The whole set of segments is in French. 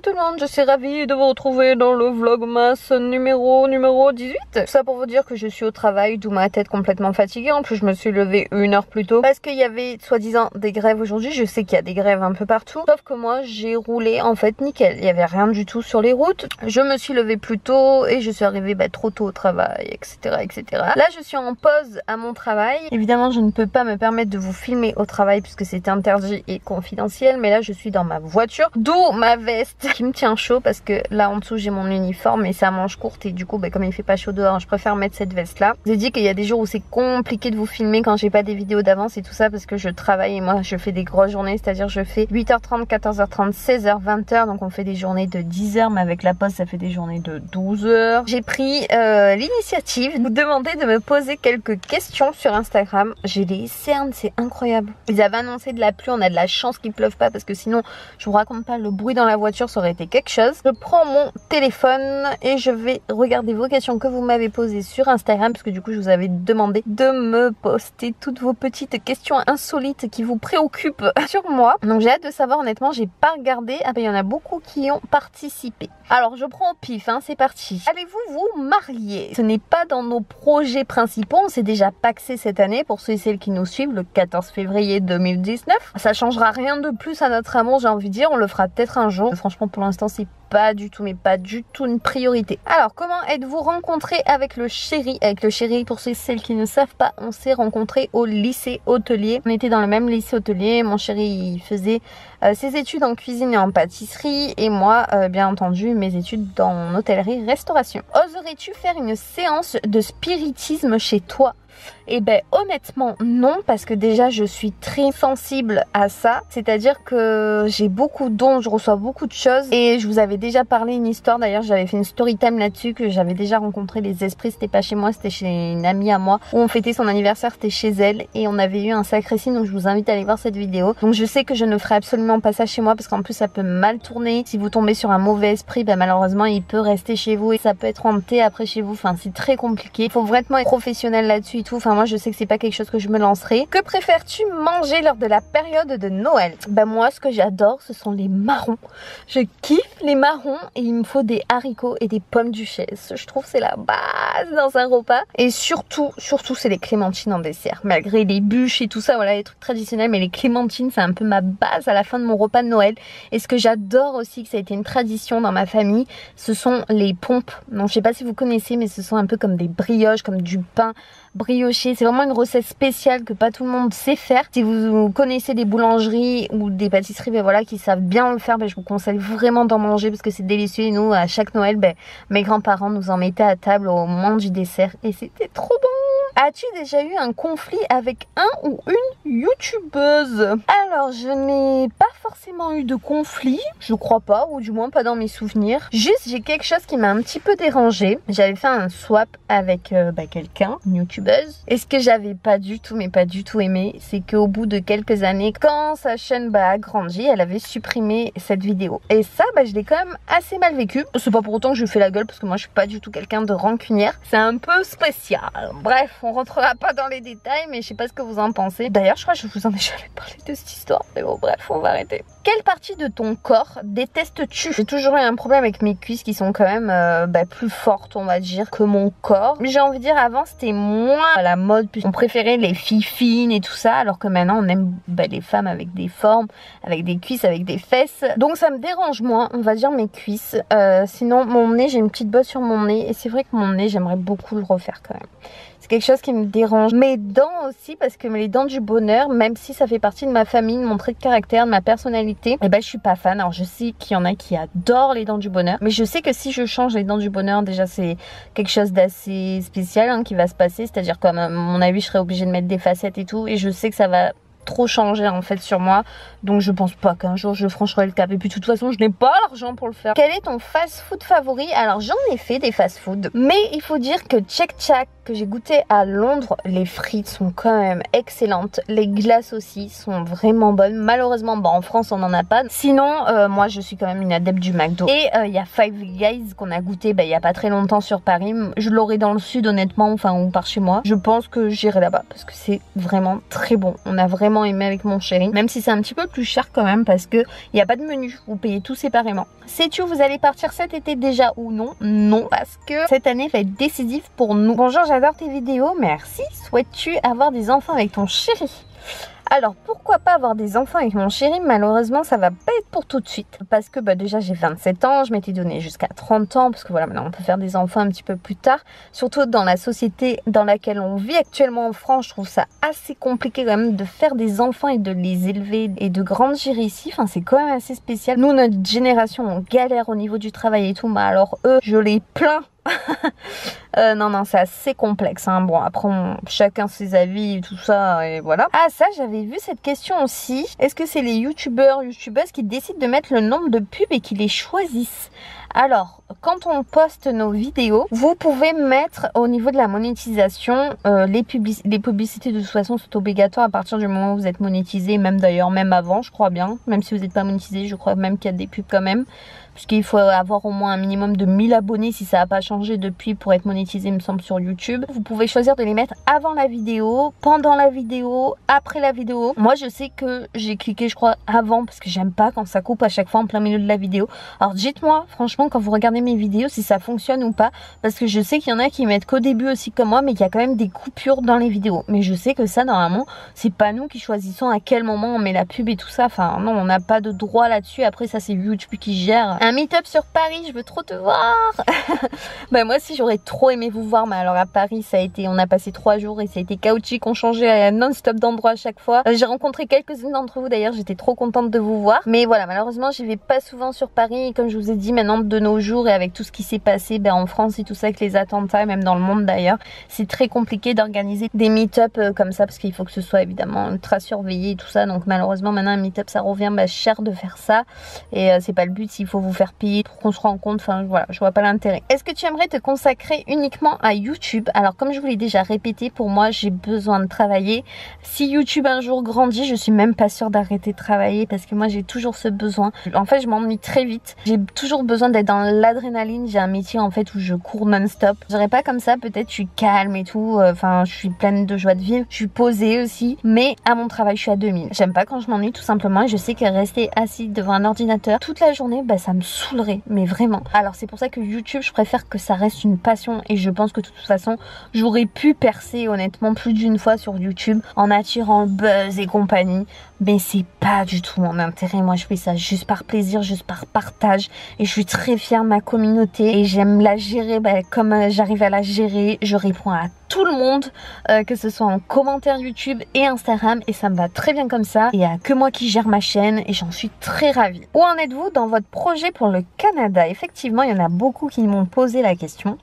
tout le monde, je suis ravie de vous retrouver dans le vlogmas numéro 18. Tout ça pour vous dire que je suis au travail, d'où ma tête complètement fatiguée. En plus je me suis levée 1 heure plus tôt parce qu'il y avait soi-disant des grèves aujourd'hui. Je sais qu'il y a des grèves un peu partout, sauf que moi j'ai roulé en fait nickel. Il n'y avait rien du tout sur les routes. Je me suis levée plus tôt et je suis arrivée trop tôt au travail, etc., etc. Là je suis en pause à mon travail. Évidemment je ne peux pas me permettre de vous filmer au travail puisque c'est interdit et confidentiel, mais là je suis dans ma voiture, d'où ma veste qui me tient chaud parce que là en dessous j'ai mon uniforme et c'est à manches courtes et du coup comme il fait pas chaud dehors, je préfère mettre cette veste là. Je vous ai dit qu'il y a des jours où c'est compliqué de vous filmer quand j'ai pas des vidéos d'avance et tout ça parce que je travaille et moi je fais des grosses journées, c'est-à-dire je fais 8h30, 14h30, 16h, 20h, donc on fait des journées de 10h, mais avec la pause ça fait des journées de 12h. J'ai pris l'initiative de vous demander de me poser quelques questions sur Instagram. J'ai les cernes, c'est incroyable. Ils avaient annoncé de la pluie, on a de la chance qu'il pleuve pas parce que sinon je vous raconte pas, le bruit dans la voiture ça aurait été quelque chose. Je prends mon téléphone et je vais regarder vos questions que vous m'avez posées sur Instagram parce que du coup je vous avais demandé de me poster toutes vos petites questions insolites qui vous préoccupent sur moi. Donc j'ai hâte de savoir, honnêtement j'ai pas regardé. Ah ben il y en a beaucoup qui ont participé. Alors je prends au pif, hein, c'est parti. Allez-vous vous marier? Ce n'est pas dans nos projets principaux, on s'est déjà paxé cette année pour ceux et celles qui nous suivent le 14 février 2019. Ça changera rien de plus à notre amour, j'ai envie de dire, on le fera peut-être un jour. Franchement pour l'instant c'est pas du tout, mais pas du tout une priorité. Alors comment êtes-vous rencontrés avec le chéri? Avec le chéri, pour ceux et celles qui ne savent pas, on s'est rencontrés au lycée hôtelier. On était dans le même lycée hôtelier, mon chéri il faisait ses études en cuisine et en pâtisserie et moi bien entendu mes études en hôtellerie restauration. Oserais-tu faire une séance de spiritisme chez toi? Eh ben honnêtement non, parce que déjà je suis très sensible à ça, c'est-à-dire que j'ai beaucoup de dons, je reçois beaucoup de choses et je vous avais déjà parlé une histoire, d'ailleurs j'avais fait une story time là-dessus, que j'avais déjà rencontré les esprits, c'était pas chez moi, c'était chez une amie à moi où on fêtait son anniversaire, c'était chez elle et on avait eu un sacré signe, donc je vous invite à aller voir cette vidéo. Donc je sais que je ne ferai absolument pas ça chez moi parce qu'en plus ça peut mal tourner, si vous tombez sur un mauvais esprit, ben malheureusement il peut rester chez vous et ça peut être hanté après chez vous, enfin c'est très compliqué, il faut vraiment être professionnel là-dessus et tout, enfin moi je sais que c'est pas quelque chose que je me lancerai. Que préfères-tu manger lors de la période de Noël? Ben moi ce que j'adore ce sont les marrons. Je kiffe les marrons et il me faut des haricots et des pommes duchesse. Je trouve c'est la base dans un repas. Et surtout c'est les clémentines en dessert. Malgré les bûches et tout ça, voilà les trucs traditionnels, mais les clémentines c'est un peu ma base à la fin de mon repas de Noël. Et ce que j'adore aussi, que ça a été une tradition dans ma famille, ce sont les pompes. Donc je sais pas si vous connaissez, mais ce sont un peu comme des brioches, comme du pain brioché. C'est vraiment une recette spéciale que pas tout le monde sait faire. Si vous connaissez des boulangeries ou des pâtisseries ben voilà, qui savent bien le faire, ben je vous conseille vraiment d'en manger parce que c'est délicieux. Et nous à chaque Noël, ben, mes grands-parents nous en mettaient à table au moment du dessert et c'était trop bon. As-tu déjà eu un conflit avec un ou une youtubeuse? Alors je n'ai pas forcément eu de conflit, je crois pas, ou du moins pas dans mes souvenirs. Juste j'ai quelque chose qui m'a un petit peu dérangée. J'avais fait un swap avec quelqu'un, une youtubeuse. Et ce que j'avais pas du tout, mais pas du tout aimé, c'est qu'au bout de quelques années, quand sa chaîne a grandi, elle avait supprimé cette vidéo. Et ça, je l'ai quand même assez mal vécu. C'est pas pour autant que je fais la gueule, parce que moi je suis pas du tout quelqu'un de rancunière. C'est un peu spécial. Bref, on rentrera pas dans les détails, mais je sais pas ce que vous en pensez. D'ailleurs, je crois que je vous en ai jamais parlé de cette histoire. Mais bon, bref, on va arrêter. Quelle partie de ton corps détestes-tu? J'ai toujours eu un problème avec mes cuisses qui sont quand même plus fortes, on va dire, que mon corps. J'ai envie de dire, avant, c'était moins à la mode. On préférait les filles fines et tout ça, alors que maintenant, on aime les femmes avec des formes, avec des cuisses, avec des fesses. Donc, ça me dérange moins, on va dire, mes cuisses. Sinon, mon nez, j'ai une petite bosse sur mon nez. Et c'est vrai que mon nez, j'aimerais beaucoup le refaire quand même. C'est quelque chose qui me dérange. Mes dents aussi, parce que les dents du bonheur, même si ça fait partie de ma famille, de mon trait de caractère, de ma personnalité, je suis pas fan. Alors je sais qu'il y en a qui adorent les dents du bonheur, mais je sais que si je change les dents du bonheur, déjà c'est quelque chose d'assez spécial qui va se passer. C'est-à-dire qu'à mon avis, je serais obligée de mettre des facettes et tout, et je sais que ça va trop changer en fait sur moi, donc je pense pas qu'un jour je franchirai le cap, et puis de toute façon je n'ai pas l'argent pour le faire. Quel est ton fast food favori? Alors j'en ai fait des fast food, mais il faut dire que Check Chak que j'ai goûté à Londres, les frites sont quand même excellentes, les glaces aussi sont vraiment bonnes. Malheureusement en France on n'en a pas, sinon moi je suis quand même une adepte du McDo. Et il y a Five Guys qu'on a goûté il y a pas très longtemps sur Paris. Je l'aurai dans le sud honnêtement, enfin ou par chez moi. Je pense que j'irai là-bas parce que c'est vraiment très bon. On a vraiment vraiment aimé avec mon chéri. Même si c'est un petit peu plus cher quand même parce que il n'y a pas de menu, vous payez tout séparément. Sais-tu où vous allez partir cet été déjà ou non? Non, parce que cette année va être décisive pour nous. Bonjour, j'adore tes vidéos, merci. Souhaites-tu avoir des enfants avec ton chéri? Alors pourquoi pas avoir des enfants avec mon chéri? Malheureusement ça va pas être pour tout de suite parce que déjà j'ai 27 ans, je m'étais donné jusqu'à 30 ans parce que voilà, maintenant on peut faire des enfants un petit peu plus tard, surtout dans la société dans laquelle on vit actuellement en France. Je trouve ça assez compliqué quand même de faire des enfants et de les élever et de grandir ici. Enfin c'est quand même assez spécial. Nous notre génération on galère au niveau du travail et tout, mais alors eux je les plains. Non c'est assez complexe hein. Bon après chacun ses avis et tout ça et voilà. Ah ça j'avais vu cette question aussi. Est-ce que c'est les youtubeuses qui décident de mettre le nombre de pubs et qui les choisissent? Alors, quand on poste nos vidéos, vous pouvez mettre au niveau de la monétisation, les publicités de toute façon sont obligatoires à partir du moment où vous êtes monétisé, même d'ailleurs, même avant, je crois bien. Même si vous n'êtes pas monétisé, je crois même qu'il y a des pubs quand même. Puisqu'il faut avoir au moins un minimum de 1000 abonnés si ça n'a pas changé depuis pour être monétisé, il me semble, sur YouTube. Vous pouvez choisir de les mettre avant la vidéo, pendant la vidéo, après la vidéo. Moi, je sais que j'ai cliqué, je crois, avant parce que j'aime pas quand ça coupe à chaque fois en plein milieu de la vidéo. Alors, dites-moi, franchement, quand vous regardez mes vidéos, si ça fonctionne ou pas. Parce que je sais qu'il y en a qui mettent qu'au début aussi comme moi, mais qu'il y a quand même des coupures dans les vidéos. Mais je sais que ça, normalement, c'est pas nous qui choisissons à quel moment on met la pub et tout ça. Enfin, non, on n'a pas de droit là-dessus. Après, ça, c'est YouTube qui gère. Un meet-up sur Paris, je veux trop te voir. Moi aussi j'aurais trop aimé vous voir, mais alors à Paris ça a été, on a passé 3 jours et ça a été chaotique, on changeait non-stop d'endroit à chaque fois. J'ai rencontré quelques-unes d'entre vous d'ailleurs, j'étais trop contente de vous voir. Mais voilà, malheureusement j'y vais pas souvent sur Paris et comme je vous ai dit maintenant de nos jours et avec tout ce qui s'est passé en France et tout ça avec les attentats et même dans le monde d'ailleurs, c'est très compliqué d'organiser des meet-up comme ça parce qu'il faut que ce soit évidemment ultra surveillé et tout ça. Donc malheureusement maintenant un meet-up ça revient cher de faire ça et c'est pas le but, s'il faut vous faire payer pour qu'on se rencontre, enfin voilà, je vois pas l'intérêt. Est-ce que tu aimerais te consacrer uniquement à YouTube? Alors comme je vous l'ai déjà répété, pour moi j'ai besoin de travailler. Si YouTube un jour grandit, je suis même pas sûre d'arrêter de travailler parce que moi j'ai toujours ce besoin. En fait je m'ennuie très vite, j'ai toujours besoin d'être dans l'adrénaline. J'ai un métier en fait où je cours non-stop. Je dirais pas comme ça, peut-être je suis calme et tout, enfin je suis pleine de joie de vivre, je suis posée aussi, mais à mon travail je suis à 2000. J'aime pas quand je m'ennuie tout simplement et je sais que rester assis devant un ordinateur toute la journée, ça me saoulerait, mais vraiment. Alors c'est pour ça que YouTube, je préfère que ça reste une passion et je pense que de toute façon j'aurais pu percer honnêtement plus d'une fois sur YouTube en attirant le buzz et compagnie, mais c'est pas du tout mon intérêt. Moi je fais ça juste par plaisir, juste par partage et je suis très fière de ma communauté et j'aime la gérer comme j'arrive à la gérer. Je réponds à tout le monde, que ce soit en commentaire YouTube et Instagram, et ça me va très bien comme ça. Il n'y a que moi qui gère ma chaîne et j'en suis très ravie. Où en êtes-vous dans votre projet pour le Canada? Effectivement, il y en a beaucoup qui m'ont posé la question.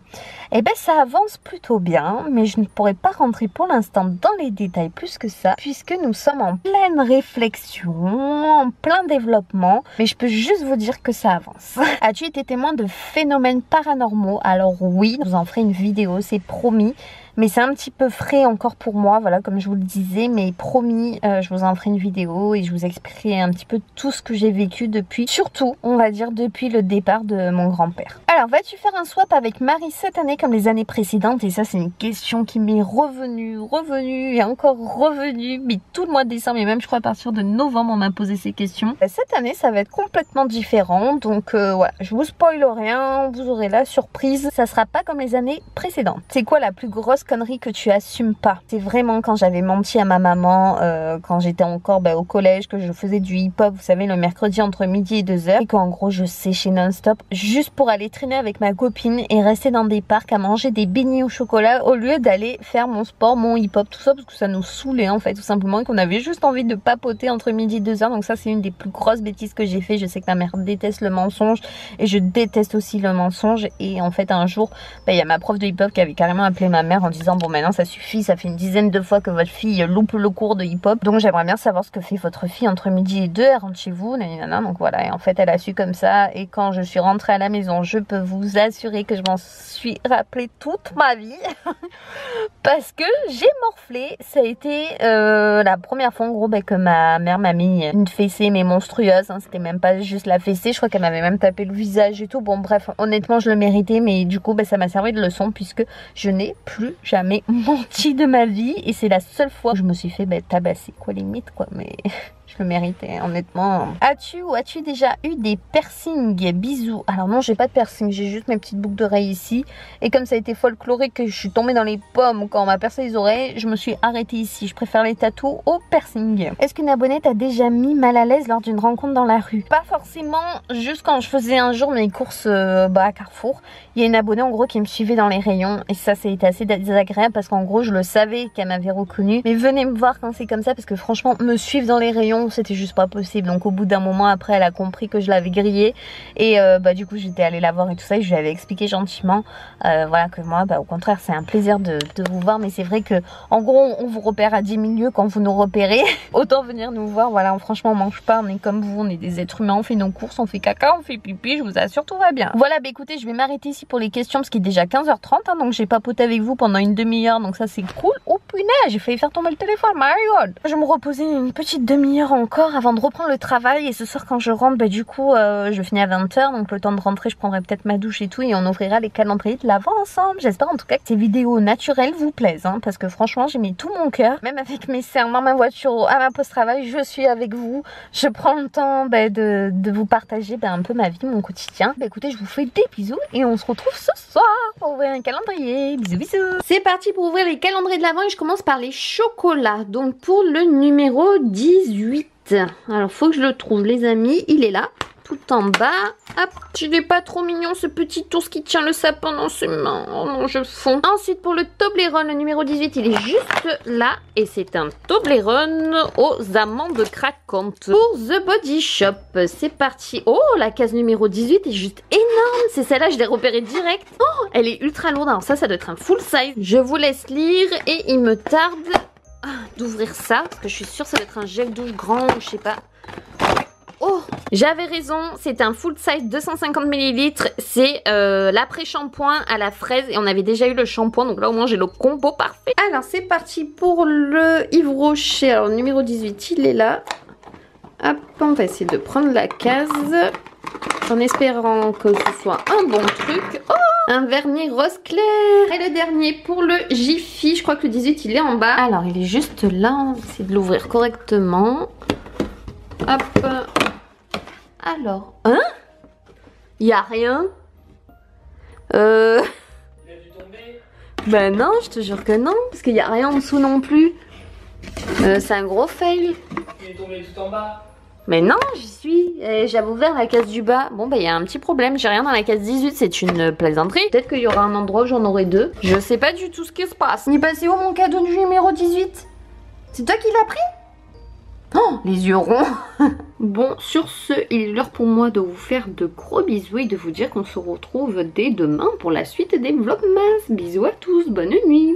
Eh ben ça avance plutôt bien, mais je ne pourrais pas rentrer pour l'instant dans les détails plus que ça, puisque nous sommes en pleine réflexion, en plein développement, mais je peux juste vous dire que ça avance. As-tu été témoin de phénomènes paranormaux? Alors oui, je vous en ferai une vidéo, c'est promis. Mais c'est un petit peu frais encore pour moi, voilà, comme je vous le disais, mais promis, je vous en ferai une vidéo et je vous expliquerai un petit peu tout ce que j'ai vécu depuis, surtout, on va dire, depuis le départ de mon grand-père. Alors, vas-tu faire un swap avec Marie cette année comme les années précédentes? Et ça, c'est une question qui m'est revenue et encore revenue, mais tout le mois de décembre, et même je crois à partir de novembre, on m'a posé ces questions. Cette année, ça va être complètement différent, donc voilà, je vous spoil rien, vous aurez la surprise, ça sera pas comme les années précédentes. C'est quoi la plus grosse connerie que tu assumes pas? C'est vraiment quand j'avais menti à ma maman, quand j'étais encore au collège, que je faisais du hip-hop, vous savez, le mercredi entre midi et 2h, et qu'en gros je séchais non-stop juste pour aller traîner avec ma copine et rester dans des parcs à manger des beignets au chocolat au lieu d'aller faire mon sport, mon hip-hop, tout ça, parce que ça nous saoulait en fait tout simplement, et qu'on avait juste envie de papoter entre midi et 2h. Donc ça, c'est une des plus grosses bêtises que j'ai fait. Je sais que ma mère déteste le mensonge et je déteste aussi le mensonge, et en fait un jour il y a ma prof de hip-hop qui avait carrément appelé ma mère en disant bon maintenant ça suffit, ça fait une dizaine de fois que votre fille loupe le cours de hip-hop, donc j'aimerais bien savoir ce que fait votre fille entre midi et 2, elle rentre chez vous, nanana. Donc voilà, et en fait elle a su comme ça, et quand je suis rentrée à la maison, je peux vous assurer que je m'en suis rappelé toute ma vie parce que j'ai morflé. Ça a été la première fois en gros que ma mère m'a mis une fessée, mais monstrueuse, hein. C'était même pas juste la fessée, je crois qu'elle m'avait même tapé le visage et tout. Bon bref, honnêtement je le méritais, mais du coup ça m'a servi de leçon puisque je n'ai plus jamais menti de ma vie et c'est la seule fois où je me suis fait tabasser quoi, limite quoi, mais je le méritais honnêtement. As-tu ou as-tu déjà eu des piercings? Bisous. Alors non, j'ai pas de piercing, j'ai juste mes petites boucles d'oreilles ici et comme ça a été folklorique que je suis tombée dans les pommes quand on m'a percé les oreilles, je me suis arrêtée ici. Je préfère les tatous au piercing. Est-ce qu'une abonnée t'a déjà mis mal à l'aise lors d'une rencontre dans la rue? Pas forcément, juste quand je faisais un jour mes courses à Carrefour, il y a une abonnée en gros qui me suivait dans les rayons et ça été assez désagréable parce qu'en gros je le savais qu'elle m'avait reconnue. Mais venez me voir quand c'est comme ça parce que franchement me suivre dans les rayons c'était juste pas possible. Donc au bout d'un moment après elle a compris que je l'avais grillée et du coup j'étais allée la voir et tout ça et je lui avais expliqué gentiment voilà que moi au contraire c'est un plaisir de vous voir, mais c'est vrai que en gros on vous repère à 10 000 lieues quand vous nous repérez. Autant venir nous voir, voilà, franchement on mange pas, on est comme vous, on est des êtres humains, on fait nos courses, on fait caca, on fait pipi, je vous assure tout va bien. Voilà, écoutez, je vais m'arrêter ici pour les questions parce qu'il est déjà 15h30 hein, donc j'ai papoté avec vous pendant une demi-heure, donc ça c'est cool. Oh punaise, j'ai failli faire tomber le téléphone, my god. Je vais me reposer une petite demi-heure encore avant de reprendre le travail et ce soir quand je rentre, du coup je finis à 20h, donc le temps de rentrer je prendrai peut-être ma douche et tout et on ouvrira les calendriers de l'avant ensemble. J'espère en tout cas que ces vidéos naturelles vous plaisent hein, parce que franchement j'ai mis tout mon cœur, même avec mes cernes dans ma voiture à ma pause travail, je suis avec vous, je prends le temps de vous partager un peu ma vie, mon quotidien. Écoutez, je vous fais des bisous et on se retrouve ce soir pour ouvrir un calendrier. Bisous bisous. C'est parti pour ouvrir les calendriers de l'avant et je commence par les chocolats. Donc pour le numéro 18. Alors faut que je le trouve les amis, il est là. Tout en bas, hop, il est pas trop mignon ce petit ours qui tient le sapin dans ses mains, oh non je fonds. Ensuite pour le Toblerone, le numéro 18 il est juste là et c'est un Toblerone aux amandes craquantes. Pour The Body Shop, c'est parti. Oh la case numéro 18 est juste énorme, c'est celle-là je l'ai repérée direct. Oh elle est ultra lourde, alors ça doit être un full size. Je vous laisse lire et il me tarde d'ouvrir ça parce que je suis sûre que ça doit être un gel douche grand ou je sais pas. Oh, j'avais raison, c'est un full size 250 ml, c'est l'après-shampoing à la fraise et on avait déjà eu le shampoing, donc là au moins j'ai le combo parfait. Alors c'est parti pour le Yves Rocher, alors le numéro 18 il est là. Hop, on va essayer de prendre la case en espérant que ce soit un bon truc. Oh, un vernis rose clair. Et le dernier pour le Jiffy, je crois que le 18 il est en bas. Alors il est juste là, on va essayer de l'ouvrir correctement. Hop. Alors, hein? Il y a rien? Il a dû tomber? Ben non, je te jure que non, parce qu'il n'y a rien en dessous non plus. C'est un gros fail. Il est tombé tout en bas. Mais non, j'y suis. J'avais ouvert la case du bas. Bon, il y a un petit problème. J'ai rien dans la case 18. C'est une plaisanterie. Peut-être qu'il y aura un endroit où j'en aurai deux. Je sais pas du tout ce qui se passe. Il est passé où mon cadeau du numéro 18? C'est toi qui l'as pris? Oh, les yeux ronds. Bon, sur ce, il est l'heure pour moi de vous faire de gros bisous et de vous dire qu'on se retrouve dès demain pour la suite des vlogmas. Bisous à tous, bonne nuit.